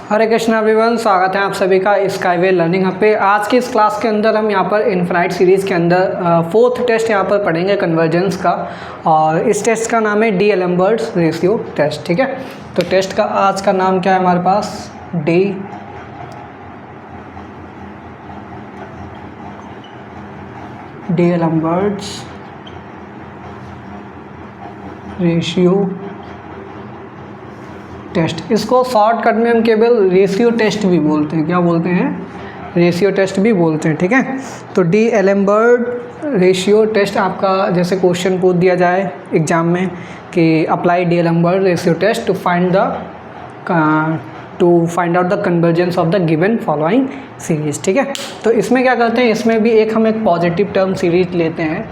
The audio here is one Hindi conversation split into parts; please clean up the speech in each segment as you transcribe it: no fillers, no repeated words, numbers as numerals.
हरे कृष्णा एवरीवन, स्वागत है आप सभी का स्काईवे लर्निंग हब पे। आज की इस क्लास के अंदर हम यहाँ पर इनफाइनाइट सीरीज़ के अंदर फोर्थ टेस्ट यहाँ पर पढ़ेंगे कन्वर्जेंस का, और इस टेस्ट का नाम है डी-एलेम्बर्ट्स रेशियो टेस्ट। ठीक है, तो टेस्ट का आज का नाम क्या है हमारे पास? डी-एलेम्बर्ट्स रेशियो टेस्ट। इसको शॉर्टकट में हम केवल रेशियो टेस्ट भी बोलते हैं। क्या बोलते हैं? रेशियो टेस्ट भी बोलते हैं। ठीक है, तो डी-एलेम्बर्ट रेशियो टेस्ट आपका जैसे क्वेश्चन पूछ दिया जाए एग्जाम में कि apply D'Alembert ratio test to find out the convergence of the given following series. ठीक है, तो इसमें क्या करते हैं, इसमें भी हम एक पॉजिटिव टर्म सीरीज लेते हैं।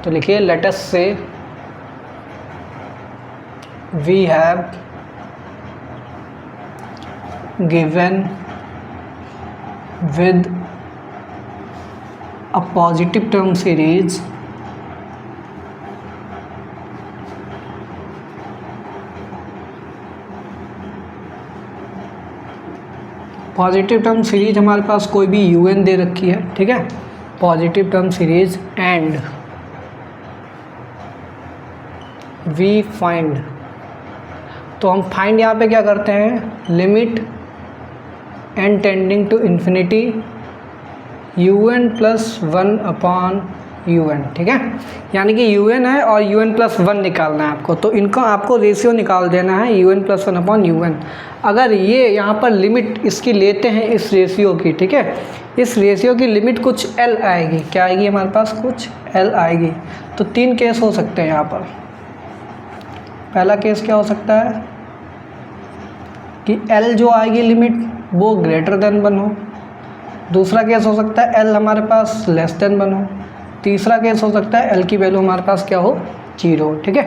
तो लिखिए, let us say we have given with a positive term series positive term series हमारे पास कोई भी un दे रखी है। ठीक है, positive term series and we find, तो हम फाइंड यहाँ पे क्या करते हैं, limit n tending to infinity un+1 upon un। ठीक है, यानी कि un है और un+1 निकालना है आपको, तो इनका आपको रेशियो निकाल देना है un+1 अपॉन un। अगर ये यहाँ पर लिमिट इसकी लेते हैं इस रेशियो की, ठीक है, इस रेशियो की लिमिट कुछ l आएगी। क्या आएगी हमारे पास? कुछ l आएगी। तो तीन केस हो सकते हैं यहाँ पर। पहला केस क्या हो सकता है कि l जो आएगी लिमिट वो ग्रेटर देन 1 हो। दूसरा केस हो सकता है l हमारे पास लेस देन 1 हो। तीसरा केस हो सकता है l की वैल्यू हमारे पास क्या हो? 0। ठीक है,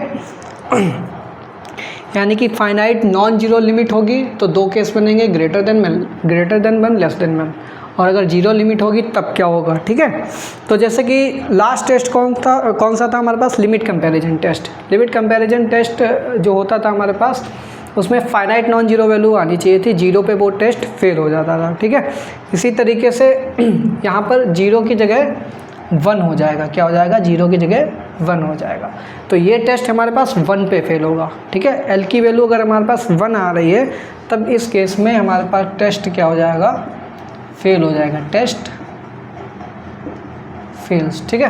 यानी कि फाइनाइट नॉन जीरो लिमिट होगी तो दो केस बनेंगे, ग्रेटर देन 1 लेस देन 1। और अगर जीरो लिमिट होगी तब क्या होगा? ठीक है, तो जैसे कि लास्ट टेस्ट कौन सा था हमारे पास? Limit comparison test. Limit comparison test जो होता था हमारे पास, उसमें फाइनाइट नॉन जीरो वैल्यू आनी चाहिए थी, जीरो पे वो टेस्ट फेल हो जाता था। ठीक है, इसी तरीके से यहाँ पर जीरो की जगह 1 हो जाएगा। क्या हो जाएगा? जीरो की जगह 1 हो जाएगा। तो ये टेस्ट हमारे पास 1 पे फेल होगा। ठीक है, एल की वैल्यू अगर हमारे पास 1 आ रही है तब इस केस में हमारे पास टेस्ट क्या हो जाएगा? फेल हो जाएगा, टेस्ट फेल्स। ठीक है,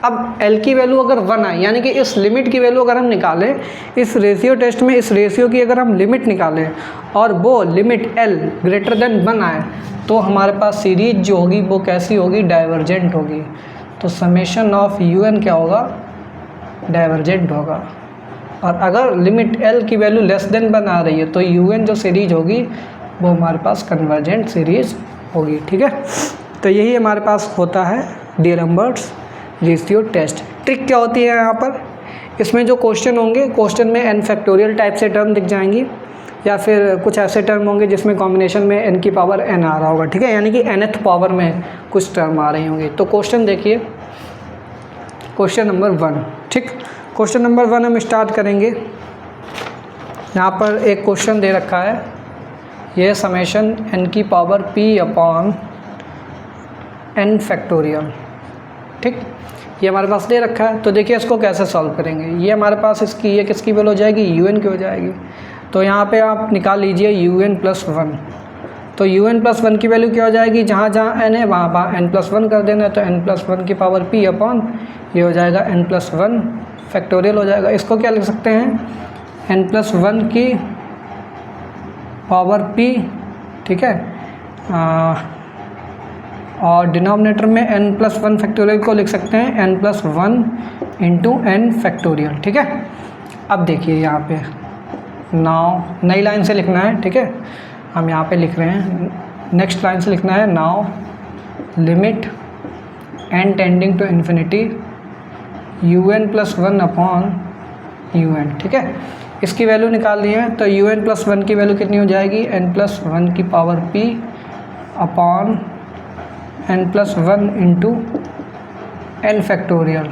अब l की वैल्यू अगर 1 आए, यानी कि इस लिमिट की वैल्यू अगर हम निकालें, इस रेशियो टेस्ट में इस रेशियो की अगर हम लिमिट निकालें और वो लिमिट l ग्रेटर देन 1 आए, तो हमारे पास सीरीज जो होगी वो कैसी होगी? डाइवर्जेंट होगी। तो समेशन ऑफ un क्या होगा? डाइवर्जेंट होगा। और अगर लिमिट l की वैल्यू लेस देन 1 आ रही है तो un जो सीरीज होगी वो हमारे पास कन्वर्जेंट सीरीज होगी। ठीक है, तो यही हमारे पास होता है डी-एलेम्बर्ट्स रेशियो टेस्ट। ट्रिक क्या होती है यहाँ पर? इसमें जो क्वेश्चन होंगे, क्वेश्चन में n फैक्टोरियल टाइप से टर्म दिख जाएंगी, या फिर कुछ ऐसे टर्म होंगे जिसमें कॉम्बिनेशन में n की पावर n आ रहा होगा। ठीक है, यानी कि nth पावर में कुछ टर्म आ रही होंगी। तो क्वेश्चन देखिए, क्वेश्चन नंबर 1। ठीक, क्वेश्चन नंबर 1 हम स्टार्ट करेंगे। यहाँ पर एक क्वेश्चन दे रखा है, यह समेशन n की power p upon n factorial. ठीक, ये हमारे पास दे रखा है। तो देखिए इसको कैसे सॉल्व करेंगे। ये हमारे पास ये किसकी वैल्यू हो जाएगी? un की हो जाएगी। तो यहाँ पे आप निकाल लीजिए un+1। तो un+1 की वैल्यू क्या हो जाएगी? जहाँ जहाँ n है वहाँ n+1 कर देना है। तो n+1 की पावर p अपॉन ये हो जाएगा n+1 फैक्टोरियल हो जाएगा। इसको क्या लिख सकते हैं? n+1 की पावर p। ठीक है, और डिनोमिनेटर में n+1 फैक्टोरियल को लिख सकते हैं n+1 इंटू n फैक्टोरियल। ठीक है, अब देखिए यहाँ पे नाउ नई लाइन से लिखना है। ठीक है, हम यहाँ पे लिख रहे हैं, नेक्स्ट लाइन से लिखना है, now limit n tending to infinity un+1 upon un। ठीक है, इसकी वैल्यू निकाल ली है। तो un+1 की वैल्यू कितनी हो जाएगी? n+1 की power p upon n+1 into n factorial.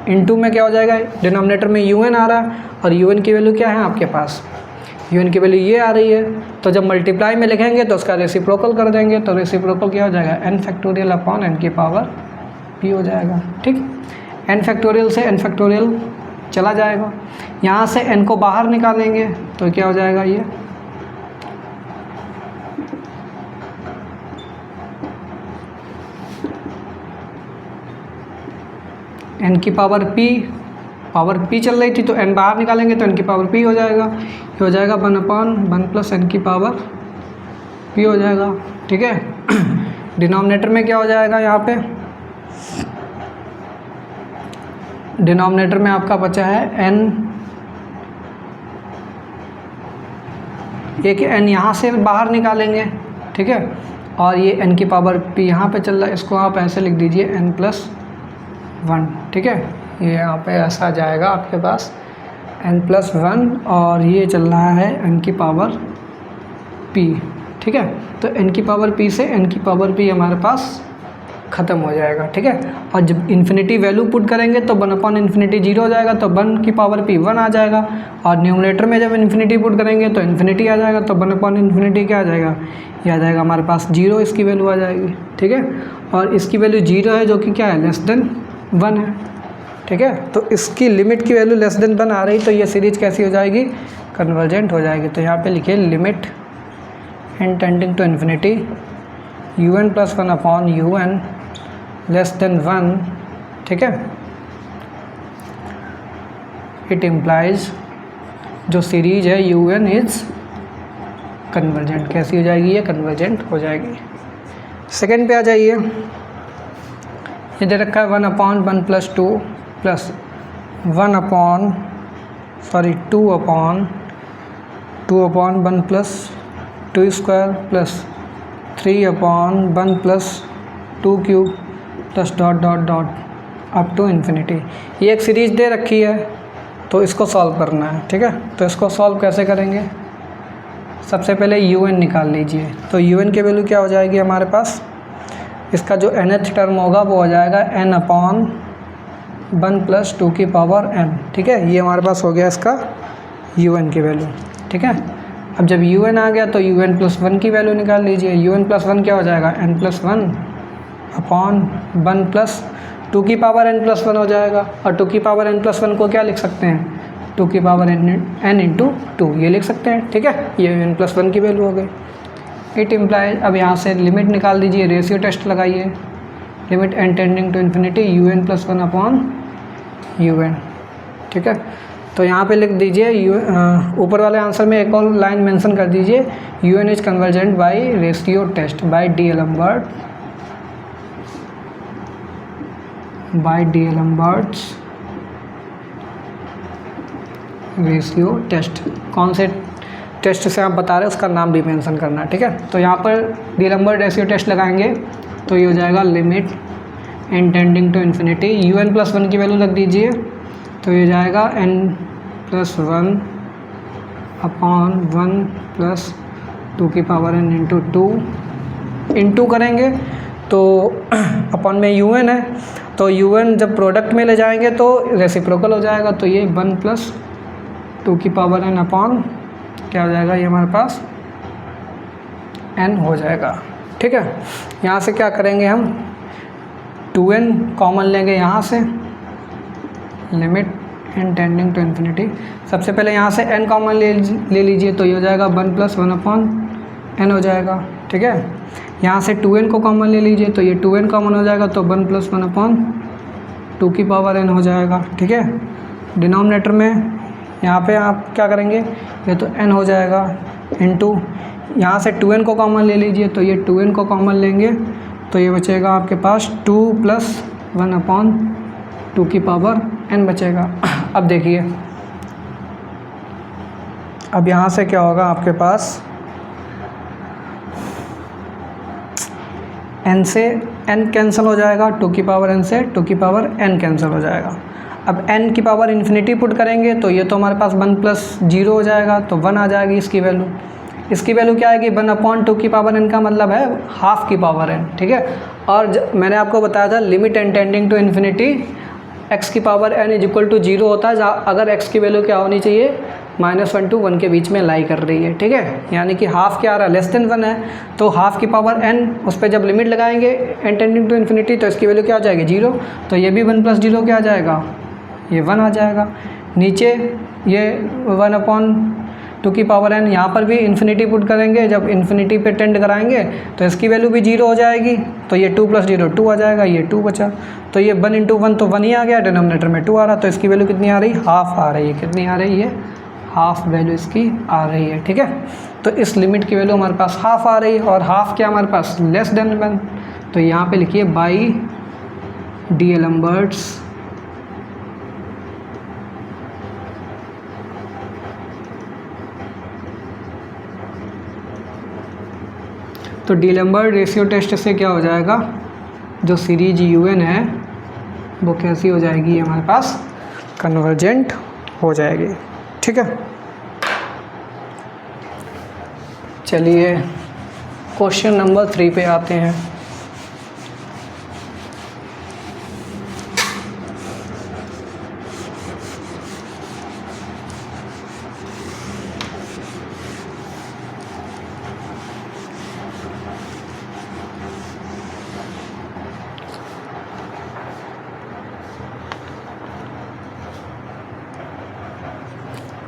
Into में क्या हो जाएगा? डिनोमिनेटर में un आ रहा है और un की वैल्यू क्या है आपके पास? un की वैल्यू ये आ रही है, तो जब मल्टीप्लाई में लिखेंगे तो उसका रेसिप्रोकल कर देंगे, तो रेसिप्रोकल क्या हो जाएगा, n फैक्टोरियल अपॉन n की पावर p हो जाएगा। ठीक, n फैक्टोरियल से n फैक्टोरियल चला जाएगा, यहाँ से n को बाहर निकालेंगे तो क्या हो जाएगा, ये n की पावर p चल रही थी, तो n बाहर निकालेंगे तो n की पावर p हो जाएगा, ये हो जाएगा 1/1 प्लस n की पावर p हो जाएगा। ठीक है, डिनोमिनेटर में क्या हो जाएगा, यहाँ पे डिनोमिनेटर में आपका बचा है n, एक n यहाँ से बाहर निकालेंगे। ठीक है, और ये n की पावर p यहाँ पे चल रहा है, इसको आप ऐसे लिख दीजिए n+1। ठीक है, ये यहाँ पे ऐसा जाएगा आपके पास n+1, और ये चल रहा है n की पावर p। ठीक है, तो n की पावर p से n की पावर p हमारे पास ख़त्म हो जाएगा। ठीक है, और जब इन्फिनिटी वैल्यू पुट करेंगे तो 1/∞ 0 हो जाएगा, तो 1 की पावर p 1 आ जाएगा, और न्यूमरेटर में जब इन्फिनिटी पुट करेंगे तो इन्फिनिटी आ जाएगा, तो 1/∞ क्या आ जाएगा, ये आ जाएगा हमारे पास 0, इसकी वैल्यू आ जाएगी। ठीक है, और इसकी वैल्यू 0 है, जो कि क्या है, <1 है। ठीक है, तो इसकी लिमिट की वैल्यू <1 आ रही, तो ये सीरीज कैसी हो जाएगी, कन्वर्जेंट हो जाएगी। तो यहाँ पे लिखिए limit n tending to infinity un+1/un <1। ठीक है, इट इम्प्लाइज जो सीरीज है un इज कन्वर्जेंट। कैसी हो जाएगी, ये कन्वर्जेंट हो जाएगी। सेकेंड पे आ जाइए, ये दे रखा है 1/1 + 2 plus 2/1 + 2² plus 3/1 + 2³ plus ... up to infinity. ये एक सीरीज दे रखी है, तो इसको सॉल्व करना है। ठीक है, तो इसको सॉल्व कैसे करेंगे, सबसे पहले un निकाल लीजिए। तो un की वैल्यू क्या हो जाएगी हमारे पास, इसका जो nth टर्म होगा वो हो जाएगा n/1 + 2 की पावर n। ठीक है, ये हमारे पास हो गया इसका un की वैल्यू। ठीक है, अब जब un आ गया तो un+1 की वैल्यू निकाल लीजिए। un+1 क्या हो जाएगा, n+1/1 + 2 की पावर n+1 हो जाएगा, और 2 की पावर n+1 को क्या लिख सकते हैं, 2 की पावर n × 2, ये लिख सकते हैं। ठीक है, ये n+1 की वैल्यू हो गई। इट इम्प्लाइज, अब यहाँ से लिमिट निकाल दीजिए, रेशियो टेस्ट लगाइए, limit n tending to infinity un+1/un। ठीक है, तो यहाँ पे लिख दीजिए ऊपर वाले आंसर में एक और लाइन मेंशन कर दीजिए, un is convergent by ratio test by D Alembert's ratio test. कौन से टेस्ट से आप बता रहे हैं उसका नाम भी मेंशन करना है। ठीक है, तो यहाँ पर डी एलम्बर्ट रेशियो टेस्ट लगाएंगे तो ये हो जाएगा limit n tending to infinity un+1 की वैल्यू रख दीजिए, तो ये जाएगा n+1/1 + 2 की पावर n × 2 इंटू करेंगे तो अपॉन में un है, तो un जब प्रोडक्ट में ले जाएंगे तो रेसिप्रोकल हो जाएगा, तो ये 1 + 2 की पावर n अपॉन क्या हो जाएगा, ये हमारे पास n हो जाएगा। ठीक है, यहाँ से क्या करेंगे हम, 2n कॉमन लेंगे यहाँ से, limit n tending to infinity. सबसे पहले यहाँ से n कॉमन ले लीजिए, तो ये हो जाएगा 1 + 1/n हो जाएगा। ठीक है, यहाँ से 2n को कॉमन ले लीजिए, तो ये 2n कॉमन हो जाएगा, तो 1 + 1/2 की पावर n हो जाएगा। ठीक है, डिनोमिनेटर में यहाँ पे आप क्या करेंगे, ये तो n हो जाएगा इंटू यहाँ से 2n को कॉमन ले लीजिए, तो ये 2n को कॉमन लेंगे, तो ये बचेगा आपके पास 2 + 1/2 की पावर n बचेगा। अब देखिए, अब यहाँ से क्या होगा आपके पास, n से n कैंसिल हो जाएगा, 2 की पावर n से 2 की पावर n कैंसिल हो जाएगा। अब n की पावर इन्फिनिटी पुट करेंगे तो ये तो हमारे पास 1 + 0 हो जाएगा, तो 1 आ जाएगी इसकी वैल्यू। इसकी वैल्यू क्या आएगी, 1/2 की पावर n का मतलब है ½ की पावर n। ठीक है, और मैंने आपको बताया था limit n tending to infinity x की power n is equal to 0 होता है अगर x की वैल्यू क्या होनी चाहिए, -1 to 1 के बीच में लाई कर रही है, ठीक है। यानी कि हाफ क्या आ रहा है, लेस देन 1 है, तो हाफ की पावर n, उस पर जब लिमिट लगाएंगे n टेंडिंग टू इन्फिनिटी तो इसकी वैल्यू क्या आ जाएगी 0, तो ये भी 1 + 0 क्या आ जाएगा, ये 1 आ जाएगा। नीचे ये 1/2 की पावर n, यहाँ पर भी इन्फिनिटी पुट करेंगे, जब इन्फिनिटी पे टेंड कराएंगे तो इसकी वैल्यू भी 0 हो जाएगी, तो ये 2 + 0 2 आ जाएगा, ये 2 बचा, तो ये 1 × 1 तो 1 ही आ गया, डिनोमिनेटर में 2 आ रहा, तो इसकी वैल्यू कितनी आ रही, हाफ आ रही है, कितनी आ रही है, हाफ वैल्यू इसकी आ रही है, ठीक है। तो इस लिमिट की वैल्यू हमारे पास हाफ आ रही है, और हाफ क्या हमारे पास लेस देन 1, तो यहाँ पे लिखिए बाई डीएलम्बर्ट्स तो डीएलम्बर्ट रेशियो टेस्ट से क्या हो जाएगा, जो सीरीज UN है वो कैसी हो जाएगी, हमारे पास कन्वर्जेंट हो जाएगी, ठीक है। चलिए क्वेश्चन नंबर 3 पे आते हैं।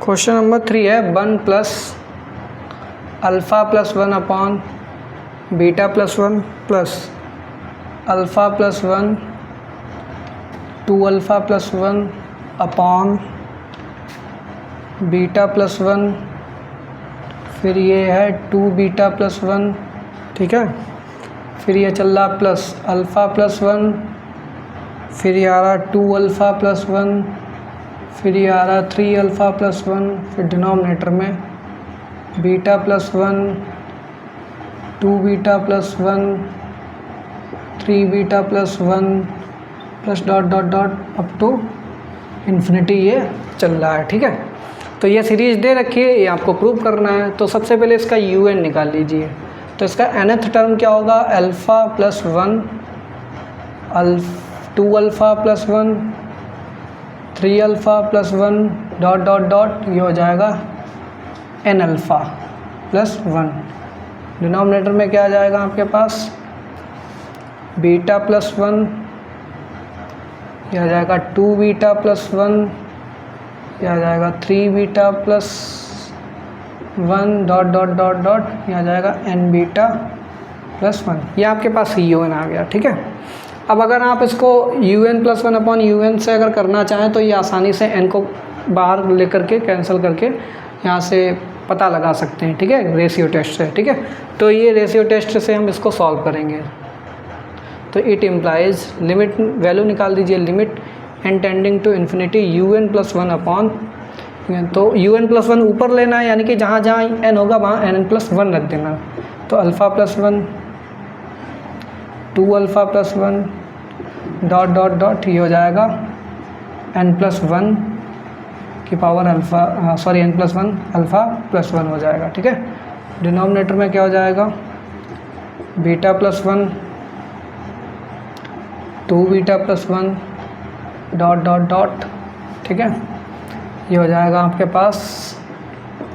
क्वेश्चन नंबर 3 है 1 + alpha + 1 upon beta + 1 plus alpha + 1 2α + 1 upon beta + 1, फिर ये है 2β + 1, ठीक है। फिर ये चल रहा प्लस अल्फ़ा + 1, फिर ये आ रहा 2α + 1, फिर ये आ रहा 3α + 1, फिर डिनोमिनेटर में beta + 1 2β + 1 3β + 1 plus dot dot dot up to infinity ये चल रहा है, ठीक है। तो ये सीरीज दे रखी है, ये आपको प्रूव करना है। तो सबसे पहले इसका UN निकाल लीजिए। तो इसका nth टर्म क्या होगा, अल्फ़ा + 1 2α + 1 3α + 1 डॉट डॉट डॉट, ये हो जाएगा nα + 1। डिनोमिनेटर में क्या आ जाएगा आपके पास, बीटा + 1, यह आ जाएगा 2β + 1, यह आ जाएगा 3β + 1 डॉट डॉट डॉट डॉट, यह आ जाएगा nβ + 1। ये आपके पास UN आ गया, ठीक है। अब अगर आप इसको UN + 1 अपॉन UN से अगर करना चाहें तो ये आसानी से n को बाहर लेकर के कैंसिल करके यहाँ से पता लगा सकते हैं, ठीक है, रेशियो टेस्ट से, ठीक है। तो ये रेशियो टेस्ट से हम इसको सॉल्व करेंगे। तो इट इम्प्लाइज लिमिट वैल्यू निकाल दीजिए, limit n tending to infinity UN + 1 upon, तो UN + 1 ऊपर लेना है, यानी कि जहाँ जहाँ n होगा वहाँ n + 1 रख देना। तो अल्फ़ा + 1 2α + 1 डॉट डॉट डॉट, ये हो जाएगा n + 1 की power alpha, sorry n + 1 alpha + 1 हो जाएगा, ठीक है। डिनोमिनेटर में क्या हो जाएगा, बीटा + 1 2β + 1 डॉट डॉट डॉट, ठीक है। ये हो जाएगा आपके पास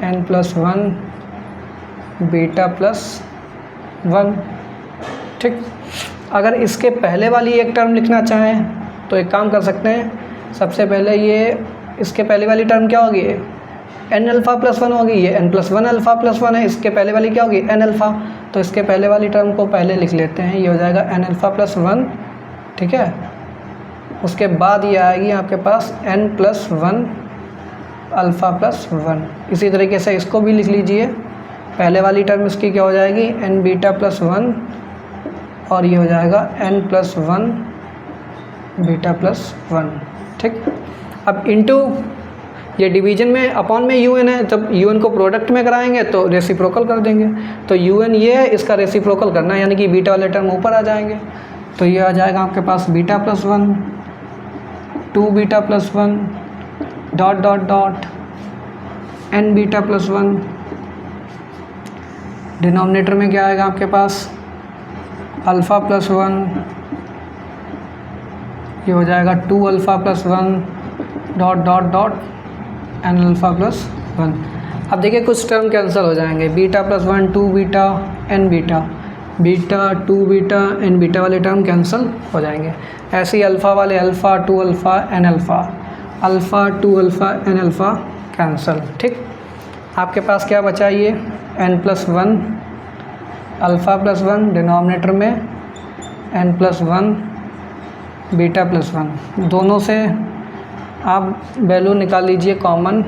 n + 1 बीटा + 1, ठीक। अगर इसके पहले वाली एक टर्म लिखना चाहें तो एक काम कर सकते हैं। सबसे पहले ये इसके पहले वाली टर्म क्या होगी, nα + 1 होगी, ये n + 1 अल्फ़ा + 1 है। इसके पहले वाली क्या होगी, nα, तो इसके पहले वाली टर्म को पहले लिख लेते हैं। ये हो जाएगा nα + 1, ठीक है। उसके बाद ये आएगी आपके पास n + 1 अल्फ़ा + 1। इसी तरीके से इसको भी लिख लीजिए। पहले वाली टर्म इसकी क्या हो जाएगी, nβ + 1, और ये हो जाएगा n + 1 बीटा + 1, ठीक। अब इनटू, ये डिवीजन में अपॉन में UN है, जब UN को प्रोडक्ट में कराएंगे तो रेसिप्रोकल कर देंगे। तो UN ये है, इसका रेसिप्रोकल करना है, यानी कि बीटा वाले टर्म ऊपर आ जाएंगे। तो ये आ जाएगा आपके पास beta + 1 2β + 1 dot dot dot nβ + 1। Denominator में क्या आएगा आपके पास, अल्फ़ा + 1, ये हो जाएगा 2 alpha plus 1 dot dot dot n alpha plus 1। अब देखिए कुछ टर्म कैंसिल हो जाएंगे, beta plus 1 2 beta n beta, beta 2 beta n beta वाले टर्म कैंसिल हो जाएंगे। ऐसे ही अल्फ़ा वाले alpha 2 alpha n alpha, alpha 2 alpha n alpha cancel. ठीक, आपके पास क्या बचा, ये n plus 1 alpha plus 1 denominator में, एन प्लस 1 बीटा प्लस 1, दोनों से आप वैल्यू निकाल लीजिए कॉमन।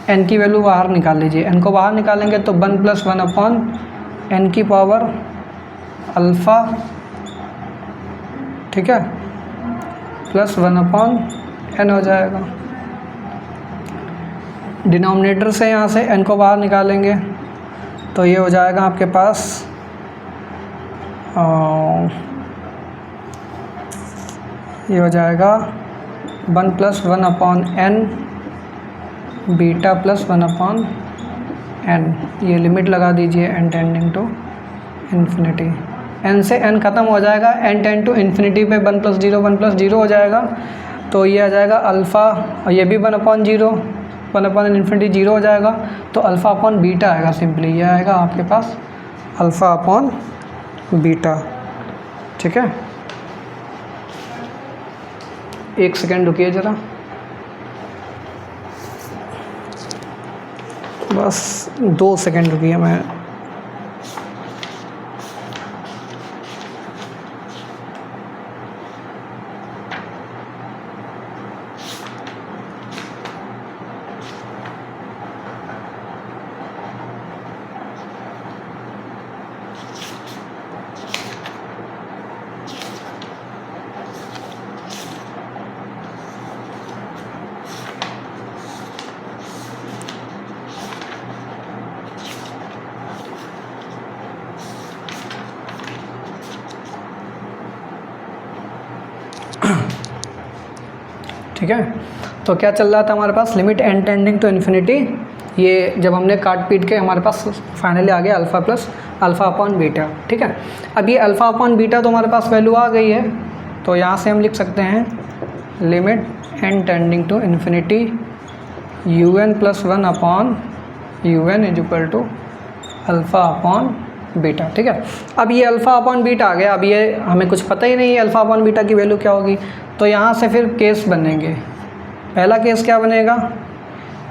एन की वैल्यू बाहर निकाल लीजिए, एन को बाहर निकालेंगे तो 1 प्लस 1 अपॉन एन की पावर अल्फ़ा, ठीक है, प्लस 1 अपॉन एन हो जाएगा। डिनोमिनेटर से यहाँ से एन को बाहर निकालेंगे तो ये हो जाएगा आपके पास ये हो जाएगा 1 plus 1 upon n beta plus 1 upon n. ये लिमिट लगा दीजिए n tending to infinity, n से एन ख़त्म हो जाएगा, एन टेंड टू इन्फिनिटी पे 1 प्लस 0 हो जाएगा। तो ये आ जाएगा अल्फ़ा, और ये भी 1 अपॉन 0 1 अपॉन इन्फिनिटी 0 हो जाएगा, तो अल्फ़ा अपॉन बीटा आएगा। सिंपली ये आएगा आपके पास अल्फ़ा अपॉन बीटा। ठीक है, 1 सेकेंड रुकिए ज़रा, बस 2 सेकेंड रुकिए। मैं ठीक है, तो क्या चल रहा था हमारे पास, limit n tending to infinity. ये जब हमने काट पीट के हमारे पास फाइनली आ गया alpha plus alpha upon beta. ठीक है, अब ये अल्फ़ा अपॉन बीटा तो हमारे पास वैल्यू आ गई है, तो यहाँ से हम लिख सकते हैं limit n tending to infinity u n plus 1 upon u n is equal to alpha upon beta. ठीक है, अब ये अल्फ़ा अपॉन बीटा आ गया, अब ये हमें कुछ पता ही नहीं है अल्फ़ा अपॉन बीटा की वैल्यू क्या होगी, तो यहाँ से फिर केस बनेंगे। पहला केस क्या बनेगा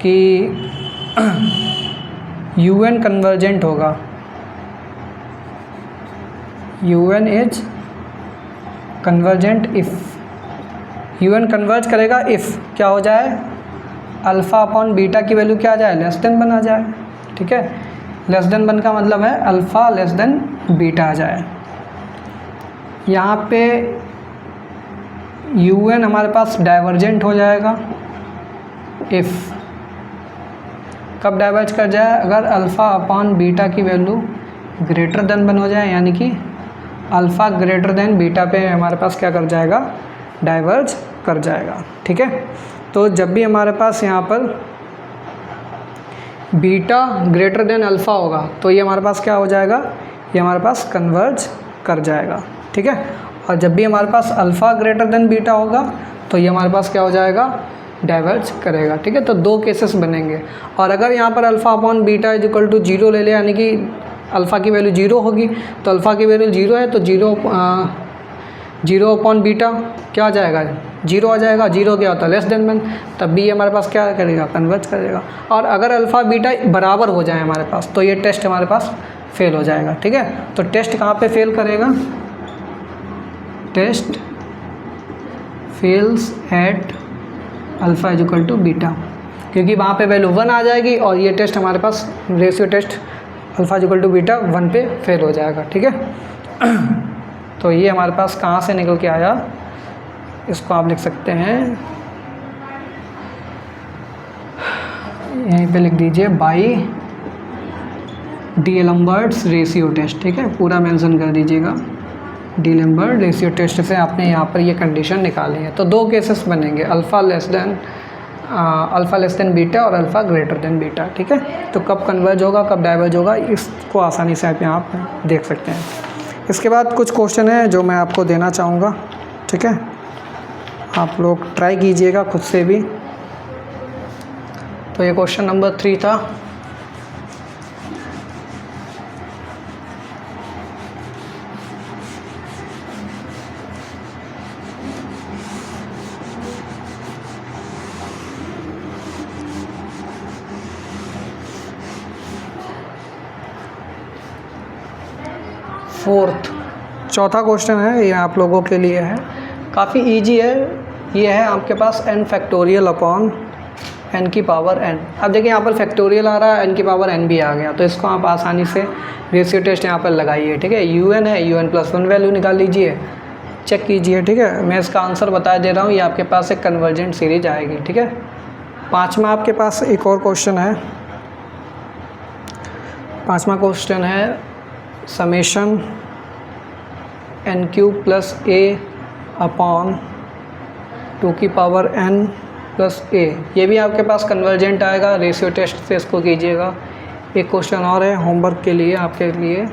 कि यू एन कन्वर्जेंट होगा, u n is convergent if u n converge करेगा इफ़ क्या हो जाए, अल्फ़ा अपॉन बीटा की वैल्यू क्या आ जाए, लेस देन 1 आ जाए। ठीक है, लेस देन 1 का मतलब है अल्फ़ा लेस देन बीटा आ जाए। यहाँ पे यू एन हमारे पास डाइवर्जेंट हो जाएगा इफ़, कब डाइवर्ज कर जाए, अगर अल्फ़ा अपॉन बीटा की वैल्यू ग्रेटर देन 1 हो जाए, यानी कि अल्फ़ा ग्रेटर देन बीटा पे हमारे पास क्या कर जाएगा, डाइवर्ज कर जाएगा। ठीक है, तो जब भी हमारे पास यहाँ पर बीटा ग्रेटर देन अल्फ़ा होगा तो ये हमारे पास क्या हो जाएगा, ये हमारे पास कन्वर्ज कर जाएगा। ठीक है, और जब भी हमारे पास अल्फ़ा ग्रेटर देन बीटा होगा तो ये हमारे पास क्या हो जाएगा, डाइवर्ज करेगा। ठीक है, तो 2 केसेस बनेंगे। और अगर यहाँ पर alpha upon beta is equal to 0 ले ले, यानी कि अल्फ़ा की वैल्यू 0 होगी, तो अल्फ़ा की वैल्यू 0 है तो 0 अपॉन बीटा क्या आ जाएगा, 0 आ जाएगा। 0 क्या होता है, लेस देन 1, तब भी ये हमारे पास क्या करेगा, कन्वर्ज करेगा। और अगर अल्फ़ा बीटा बराबर हो जाए हमारे पास तो ये टेस्ट हमारे पास फेल हो जाएगा। ठीक है, तो टेस्ट कहाँ पे फेल करेगा, test fails at alpha is equal to beta, क्योंकि वहाँ पे वैल्यू 1 आ जाएगी और ये टेस्ट हमारे पास ratio test alpha is equal to beta 1 पे फेल हो जाएगा। ठीक है, तो ये हमारे पास कहाँ से निकल के आया, इसको आप लिख सकते हैं यहीं पे लिख दीजिए बाई डीएलम्बर्ट्स रेशियो टेस्ट। ठीक है, पूरा मेंशन कर दीजिएगा, डीएलम्बर्ट रेशियो टेस्ट से आपने यहाँ पर ये कंडीशन निकाली है। तो 2 केसेस बनेंगे, alpha less than alpha less than beta और अल्फ़ा ग्रेटर देन बीटा, ठीक है। तो कब कन्वर्ज होगा, कब डाइवर्ज होगा, इसको आसानी से आप यहाँ पर देख सकते हैं। इसके बाद कुछ क्वेश्चन है जो मैं आपको देना चाहूँगा, ठीक है। आप लोग ट्राई कीजिएगा खुद से भी। तो ये क्वेश्चन नंबर 3 था। चौथा क्वेश्चन है, ये आप लोगों के लिए है, काफ़ी इजी है। ये है आपके पास n फैक्टोरियल अपॉन n की पावर n। अब देखिए यहाँ पर फैक्टोरियल आ रहा है, n की पावर n भी आ गया, तो इसको आप आसानी से रेशियो टेस्ट यहाँ पर लगाइए, ठीक है। un है, un+1 वैल्यू निकाल लीजिए, चेक कीजिए, ठीक है। मैं इसका आंसर बता दे रहा हूँ, ये आपके पास एक कन्वर्जेंट सीरीज आएगी, ठीक है। 5वां आपके पास एक और क्वेश्चन है। 5वां क्वेश्चन है समेशन n³ + a अपॉन 2 की पावर n + a। ये भी आपके पास कन्वर्जेंट आएगा, रेशियो टेस्ट से इसको कीजिएगा। एक क्वेश्चन और है होमवर्क के लिए आपके लिए,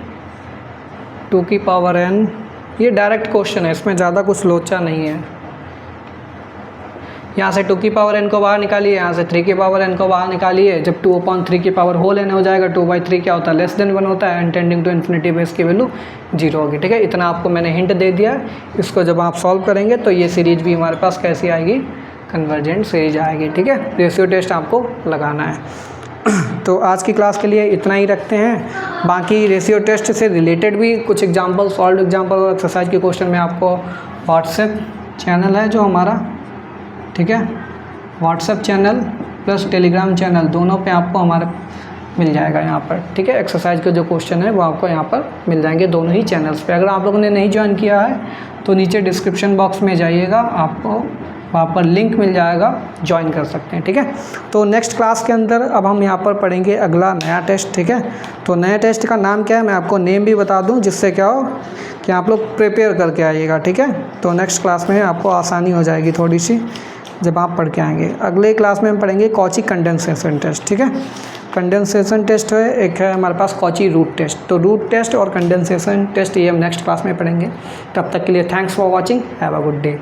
2 की पावर n, ये डायरेक्ट क्वेश्चन है, इसमें ज़्यादा कुछ लोचा नहीं है। यहाँ से 2 की पावर n को बाहर निकालिए, यहाँ से 3 की पावर n को बाहर निकालिए। जब 2/3 की पावर होल n हो जाएगा, 2/3 क्या होता है, लेस देन 1 होता है, एंड टेंडिंग टू इन्फिनिटी पे इसकी वैल्यू 0 होगी, ठीक है। इतना आपको मैंने हिंट दे दिया है। इसको जब आप सॉल्व करेंगे तो ये सीरीज भी हमारे पास कैसी आएगी, कन्वर्जेंट सीरीज आएगी, ठीक है। रेशियो टेस्ट आपको लगाना है। तो आज की क्लास के लिए इतना ही रखते हैं। बाकी रेशियो टेस्ट से रिलेटेड भी कुछ एग्जाम्पल, सॉल्व एग्जाम्पल और एक्सरसाइज के क्वेश्चन में आपको व्हाट्सएप चैनल है जो हमारा, ठीक है, WhatsApp channel plus Telegram channel, दोनों पे आपको हमारे मिल जाएगा यहाँ पर, ठीक है। एक्सरसाइज के जो क्वेश्चन है वो आपको यहाँ पर मिल जाएंगे दोनों ही चैनल्स पे। अगर आप लोगों ने नहीं ज्वाइन किया है तो नीचे डिस्क्रिप्शन बॉक्स में जाइएगा, आपको वहाँ पर लिंक मिल जाएगा, ज्वाइन कर सकते हैं, ठीक है। तो नेक्स्ट क्लास के अंदर अब हम यहाँ पर पढ़ेंगे अगला नया टेस्ट, ठीक है। तो नए टेस्ट का नाम क्या है, मैं आपको नेम भी बता दूँ, जिससे क्या हो कि आप लोग प्रिपेयर करके आइएगा, ठीक है। तो नेक्स्ट क्लास में आपको आसानी हो जाएगी थोड़ी सी जब आप पढ़ के आएंगे। अगले क्लास में हम पढ़ेंगे कॉची कंडेंसेशन टेस्ट, ठीक है। कंडेंसेशन टेस्ट है, एक है हमारे पास कॉची रूट टेस्ट। तो रूट टेस्ट और कंडेंसेशन टेस्ट ये हम नेक्स्ट क्लास में पढ़ेंगे। तब तक के लिए thanks for watching, have a good day.